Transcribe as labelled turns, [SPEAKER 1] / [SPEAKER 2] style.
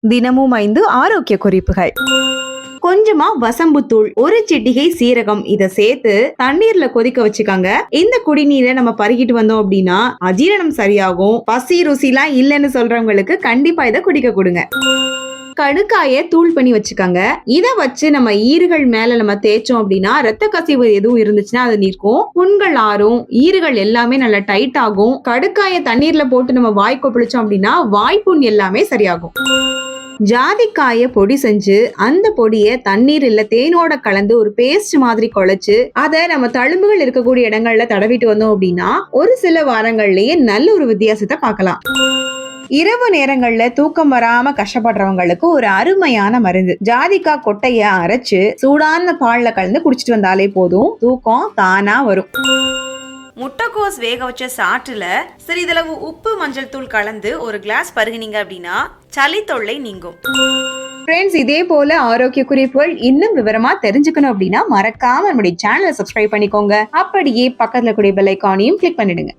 [SPEAKER 1] தினமும் 5 ஆரோக்கிய குறிப்புகள். கொஞ்சமா வசம்புத்தூள், ஒரு சிட்டிகை சீரகம் இத சேர்த்து தண்ணீர்ல கொதிக்க வச்சுக்காங்க. இந்த குடிநீரை நம்ம பருகிட்டு வந்தோம் அப்படின்னா அஜீரணம் சரியாகும். பசி ருசிலாம் இல்லைன்னு சொல்றவங்களுக்கு கண்டிப்பா இதை குடிக்க கொடுங்க. கடுக்காய தூள் பண்ணி வச்சுக்காங்க. இத வச்சு நம்ம ஈறுகள் மேல நம்ம தேய்ச்சோம் அப்படின்னா ரத்த கசிவு எதுவும் இருந்துச்சுன்னா அது நிற்கும். புண்கள் ஆறும், ஈறுகள் எல்லாமே நல்லா டைட் ஆகும். கடுக்காய தண்ணீர்ல போட்டு நம்ம வாய் கொப்பளிச்சோம் அப்படின்னா வாய்ப்புண் எல்லாமே சரியாகும். ஜாதிக்காய பொடி செஞ்சு அந்த பொடியை தண்ணீர் இல்ல தேனோட கலந்து ஒரு பேஸ்ட் மாதிரி குழைச்சு அதை நம்ம தழும்புகள் இருக்கக்கூடிய இடங்கள்ல தடவிட்டு வந்தோம் அப்படின்னா ஒரு சில வாரங்கள்லயே நல்ல ஒரு வித்தியாசத்தை பார்க்கலாம். இரவு நேரங்கள்ல தூக்கம் வராம கஷ்டப்படுறவங்களுக்கு ஒரு அருமையான மருந்து. ஜாதிக்காய் கொட்டைய அரைச்சு சூடான பால்ல கலந்து குடிச்சிட்டு வந்தாலே போதும், தூக்கம் தானா வரும்.
[SPEAKER 2] முட்டைக்கோஸ் வேக வச்ச சாற்றுல சிறிதளவு உப்பு மஞ்சள் தூள் கலந்து ஒரு கிளாஸ் பருகினீங்க அப்படின்னா சளி தொல்லை நீங்கும்.
[SPEAKER 1] ஃப்ரெண்ட்ஸ், இதே போல ஆரோக்கிய குறிப்புகள் இன்னும் விவரமா தெரிஞ்சுக்கணும் அப்படின்னா மறக்காம நம்முடைய சேனலை சப்ஸ்கிரைப் பண்ணிக்கோங்க. அப்படியே பக்கத்துல கூடிய பெல் ஐகானையும் கிளிக் பண்ணிடுங்க.